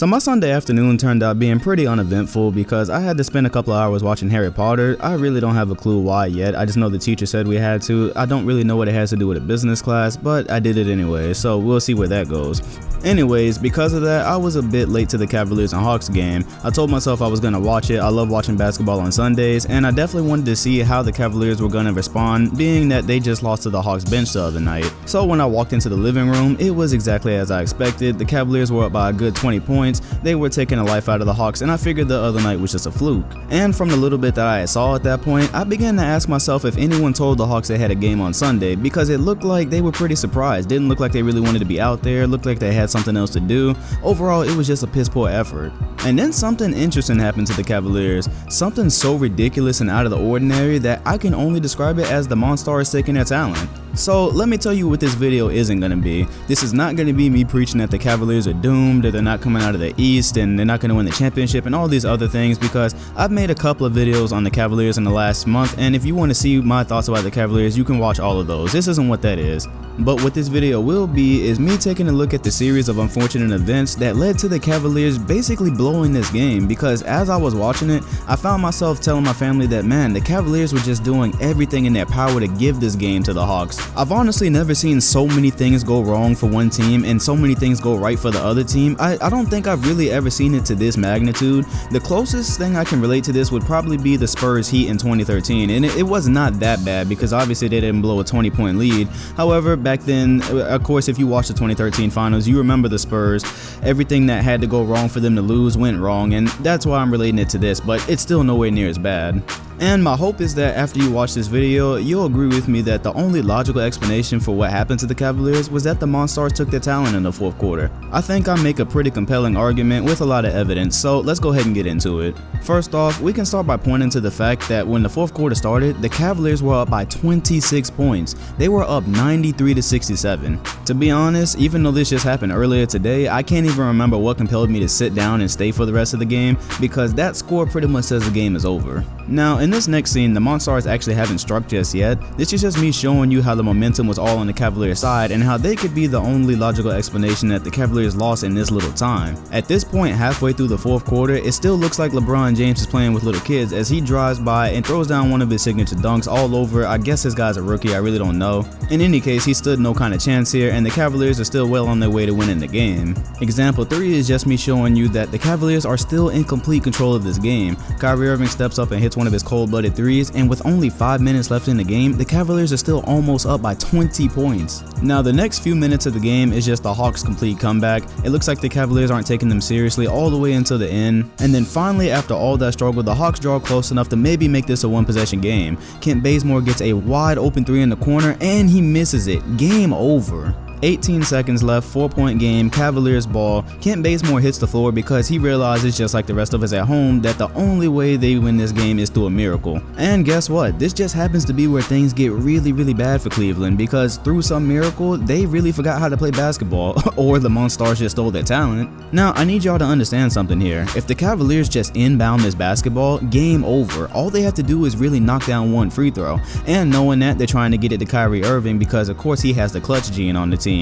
So my Sunday afternoon turned out being pretty uneventful because I had to spend a couple of hours watching Harry Potter. I really don't have a clue why yet. I just know the teacher said we had to. I don't really know what it has to do with a business class, but I did it anyway, so we'll see where that goes. Anyways, because of that, I was a bit late to the Cavaliers and Hawks game. I told myself I was going to watch it. I love watching basketball on Sundays, and I definitely wanted to see how the Cavaliers were going to respond, being that they just lost to the Hawks bench the other night. So when I walked into the living room, it was exactly as I expected. The Cavaliers were up by a good 20 points. They were taking the life out of the Hawks, and I figured the other night was just a fluke. And from the little bit that I saw at that point, I began to ask myself if anyone told the Hawks they had a game on Sunday, because it looked like they were pretty surprised. Didn't look like they really wanted to be out there, looked like they had something else to do. Overall, it was just a piss poor effort. And then something interesting happened to the Cavaliers, something so ridiculous and out of the ordinary that I can only describe it as the Monstars taking their talent. So let me tell you what this video isn't going to be. This is not going to be me preaching that the Cavaliers are doomed, or they're not coming out of the East, and they're not going to win the championship, and all these other things, because I've made a couple of videos on the Cavaliers in the last month, and if you want to see my thoughts about the Cavaliers, you can watch all of those. This isn't what that is. But what this video will be is me taking a look at the series of unfortunate events that led to the Cavaliers basically blowing this game, because as I was watching it, I found myself telling my family that, man, the Cavaliers were just doing everything in their power to give this game to the Hawks. I've honestly never seen so many things go wrong for one team and so many things go right for the other team. I don't think I've really ever seen it to this magnitude. The closest thing I can relate to this would probably be the Spurs Heat in 2013, and it was not that bad because obviously they didn't blow a 20-point lead. However, back then, of course, if you watched the 2013 finals, you remember the Spurs. Everything that had to go wrong for them to lose went wrong, and that's why I'm relating it to this, but it's still nowhere near as bad. And my hope is that after you watch this video, you'll agree with me that the only logical explanation for what happened to the Cavaliers was that the Monstars took their talent in the fourth quarter. I think I make a pretty compelling argument with a lot of evidence, so let's go ahead and get into it. First off, we can start by pointing to the fact that when the fourth quarter started, the Cavaliers were up by 26 points. They were up 93-67. To be honest, even though this just happened earlier today, I can't even remember what compelled me to sit down and stay for the rest of the game, because that score pretty much says the game is over. Now, in this next scene, the Monstars actually haven't struck just yet. This is just me showing you how the momentum was all on the Cavaliers side and how they could be the only logical explanation that the Cavaliers lost in this little time. At this point, halfway through the fourth quarter, it still looks like LeBron James is playing with little kids as he drives by and throws down one of his signature dunks all over. I guess this guy's a rookie, I really don't know. In any case, he stood no kind of chance here, and the Cavaliers are still well on their way to winning the game. Example 3 is just me showing you that the Cavaliers are still in complete control of this game. Kyrie Irving steps up and hits one of his cold-blooded threes, and with only 5 minutes left in the game, the Cavaliers are still almost up by 20 points. Now, the next few minutes of the game is just the Hawks' complete comeback. It looks like the Cavaliers aren't taking them seriously all the way until the end, and then finally, after all that struggle, the Hawks draw close enough to maybe make this a one-possession game. Kent Bazemore gets a wide open three in the corner, and he misses it. Game over. 18 seconds left, 4-point game, Cavaliers ball. Kent Bazemore hits the floor because he realizes, just like the rest of us at home, that the only way they win this game is through a miracle. And guess what? This just happens to be where things get really bad for Cleveland, because through some miracle, they really forgot how to play basketball, or the Monstars just stole their talent. Now, I need y'all to understand something here. If the Cavaliers just inbound this basketball, game over. All they have to do is really knock down one free throw. And knowing that, they're trying to get it to Kyrie Irving because, of course, he has the clutch gene on the team.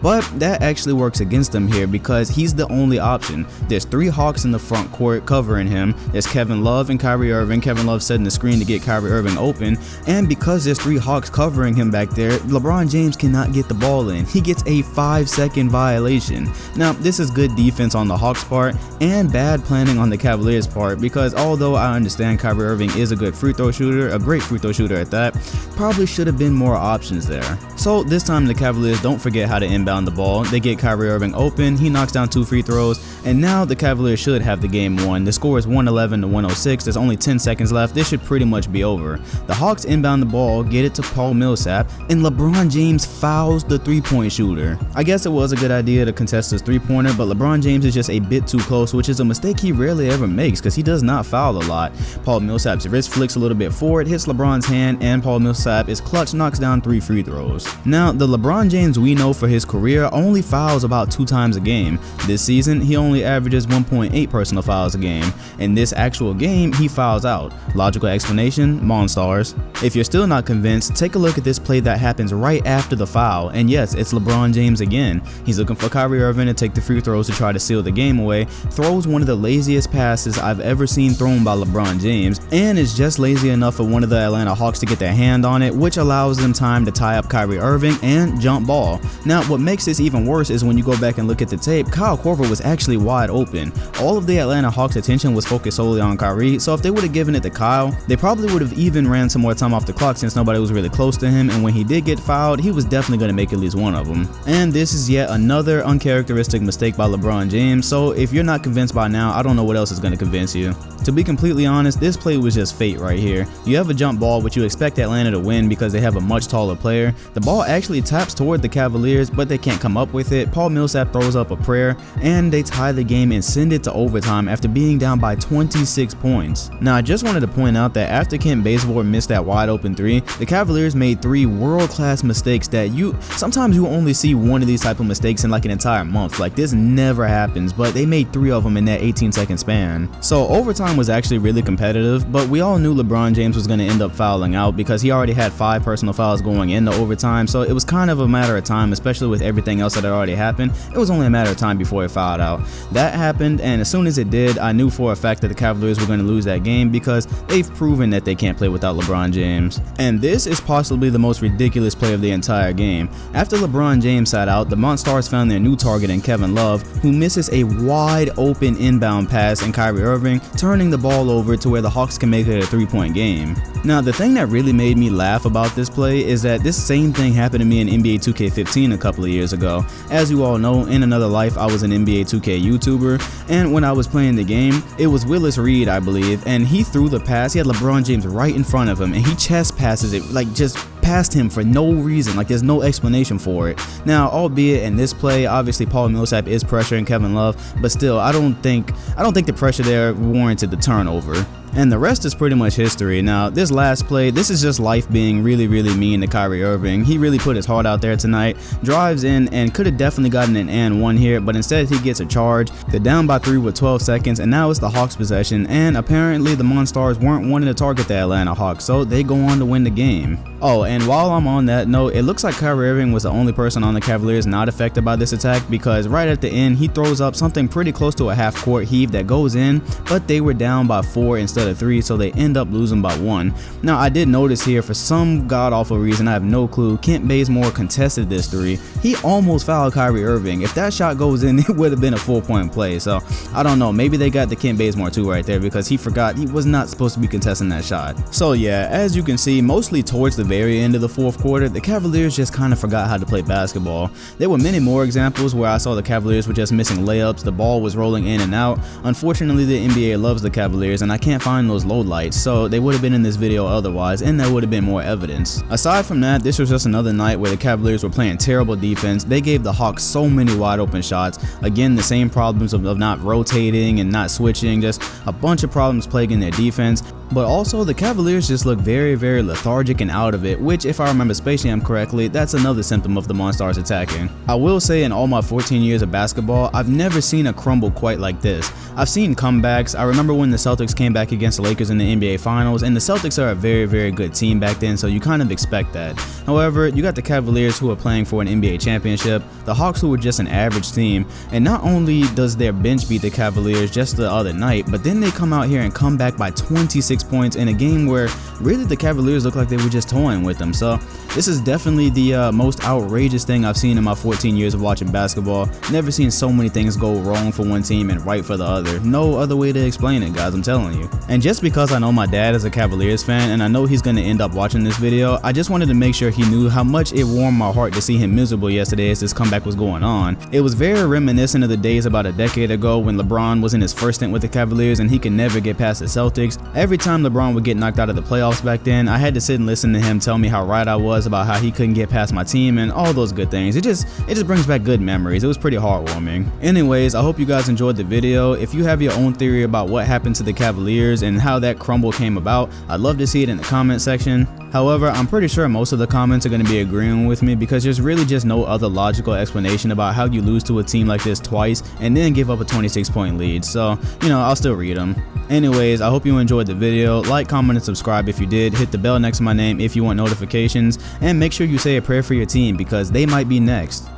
But that actually works against him here because he's the only option. There's 3 Hawks in the front court covering him. There's Kevin Love and Kyrie Irving. Kevin Love setting the screen to get Kyrie Irving open, and because there's 3 Hawks covering him back there, LeBron James cannot get the ball in. He gets a 5-second violation. Now, this is good defense on the Hawks part and bad planning on the Cavaliers part, because although I understand Kyrie Irving is a good free throw shooter, a great free throw shooter at that, probably should have been more options there. So this time the Cavaliers don't forget how to inbound the ball. They get Kyrie Irving open, he knocks down 2 free throws, and now the Cavaliers should have the game won. The score is 111-106. There's only 10 seconds left. This should pretty much be over. The Hawks inbound the ball, get it to Paul Millsap, and LeBron James fouls the 3-point shooter. I guess it was a good idea to contest this 3-pointer, but LeBron James is just a bit too close, which is a mistake he rarely ever makes because he does not foul a lot. Paul Millsap's wrist flicks a little bit forward, hits LeBron's hand, and Paul Millsap is clutch, knocks down 3 free throws. Now, the LeBron James we know know for his career only fouls about 2 times a game. This season, he only averages 1.8 personal fouls a game. In this actual game, he fouls out. Logical explanation, Monstars. If you're still not convinced, take a look at this play that happens right after the foul, and yes, it's LeBron James again. He's looking for Kyrie Irving to take the free throws to try to seal the game away, throws one of the laziest passes I've ever seen thrown by LeBron James, and is just lazy enough for one of the Atlanta Hawks to get their hand on it, which allows them time to tie up Kyrie Irving and jump ball. Now, what makes this even worse is when you go back and look at the tape, Kyle Korver was actually wide open. All of the Atlanta Hawks' attention was focused solely on Kyrie, so if they would have given it to Kyle, they probably would have even ran some more time off the clock since nobody was really close to him, and when he did get fouled, he was definitely going to make at least one of them. And this is yet another uncharacteristic mistake by LeBron James, so if you're not convinced by now, I don't know what else is going to convince you. To be completely honest, this play was just fate right here. You have a jump ball, which you expect Atlanta to win because they have a much taller player. The ball actually taps toward the Cavaliers, but they can't come up with it. Paul Millsap throws up a prayer, and they tie the game and send it to overtime after being down by 26 points. Now, I just wanted to point out that after Kent Bazemore missed that wide open 3, the Cavaliers made 3 world-class mistakes that sometimes you only see one of these type of mistakes in like an entire month. Like, this never happens, but they made 3 of them in that 18-second span. So overtime was actually really competitive, but we all knew LeBron James was going to end up fouling out because he already had 5 personal fouls going into overtime, so it was kind of a matter of time, especially with everything else that had already happened. It was only a matter of time before he fouled out. That happened, and as soon as it did, I knew for a fact that the Cavaliers were going to lose that game because they've proven that they can't play without LeBron James. And this is possibly the most ridiculous play of the entire game. After LeBron James sat out, the Monstars found their new target in Kevin Love, who misses a wide open inbound pass in Kyrie Irving, turning the ball over to where the Hawks can make it a 3-point game. Now, the thing that really made me laugh about this play is that this same thing happened to me in NBA 2K15 a couple of years ago. As you all know, in another life, I was an NBA 2K YouTuber, and when I was playing the game, it was Willis Reed, I believe, and he threw the pass. He had LeBron James right in front of him, and he chest passes it, like just past him for no reason. Like, there's no explanation for it. Now, albeit in this play, obviously Paul Millsap is pressuring Kevin Love, but still, I don't think the pressure there warranted the turnover. And the rest is pretty much history. Now, this last play, this is just life being really mean to Kyrie Irving. He really put his heart out there tonight, drives in, and could have definitely gotten an and one here, but instead he gets a charge. They're down by 3 with 12 seconds, and now it's the Hawks' possession, and apparently the Monstars weren't wanting to target the Atlanta Hawks, so they go on to win the game. Oh, and while I'm on that note, it looks like Kyrie Irving was the only person on the Cavaliers not affected by this attack, because right at the end, he throws up something pretty close to a half-court heave that goes in, but they were down by 4 instead of 3, so they end up losing by 1. Now, I did notice here, for some god-awful reason, I have no clue, Kent Bazemore contested this 3. He almost fouled Kyrie Irving. If that shot goes in, it would have been a 4-point play, so I don't know. Maybe they got the Kent Bazemore 2 right there because he forgot he was not supposed to be contesting that shot. So yeah, as you can see, mostly towards the very end of the 4th quarter, the Cavaliers just kind of forgot how to play basketball. There were many more examples where I saw the Cavaliers were just missing layups, the ball was rolling in and out. Unfortunately, the NBA loves the Cavaliers, and I can't find those lowlights, so they would have been in this video otherwise, and there would have been more evidence. Aside from that, this was just another night where the Cavaliers were playing terrible defense. They gave the Hawks so many wide open shots. Again, the same problems of not rotating and not switching, just a bunch of problems plaguing their defense. But also, the Cavaliers just look very lethargic and out of it, which, if I remember Space Jam correctly, that's another symptom of the Monstars attacking. I will say, in all my 14 years of basketball, I've never seen a crumble quite like this. I've seen comebacks. I remember when the Celtics came back against the Lakers in the NBA Finals, and the Celtics are a very good team back then, so you kind of expect that. However, you got the Cavaliers, who are playing for an NBA championship, the Hawks, who were just an average team, and not only does their bench beat the Cavaliers just the other night, but then they come out here and come back by 26 points in a game where really the Cavaliers look like they were just toying with them. So this is definitely the most outrageous thing I've seen in my 14 years of watching basketball. Never seen so many things go wrong for one team and right for the other. No other way to explain it, guys, I'm telling you. And just because I know my dad is a Cavaliers fan and I know he's going to end up watching this video, I just wanted to make sure he knew how much it warmed my heart to see him miserable yesterday as this comeback was going on. It was very reminiscent of the days about a decade ago when LeBron was in his first stint with the Cavaliers and he could never get past the Celtics. Every time LeBron would get knocked out of the playoffs back then, I had to sit and listen to him tell me how right I was about how he couldn't get past my team and all those good things. It just brings back good memories. It was pretty heartwarming. Anyways, I hope you guys enjoyed the video. If you have your own theory about what happened to the Cavaliers and how that crumble came about, I'd love to see it in the comment section. However, I'm pretty sure most of the comments are going to be agreeing with me because there's really just no other logical explanation about how you lose to a team like this twice and then give up a 26-point lead, so, I'll still read them. Anyways, I hope you enjoyed the video. Like, comment, and subscribe if you did. Hit the bell next to my name if you want notifications, and make sure you say a prayer for your team because they might be next.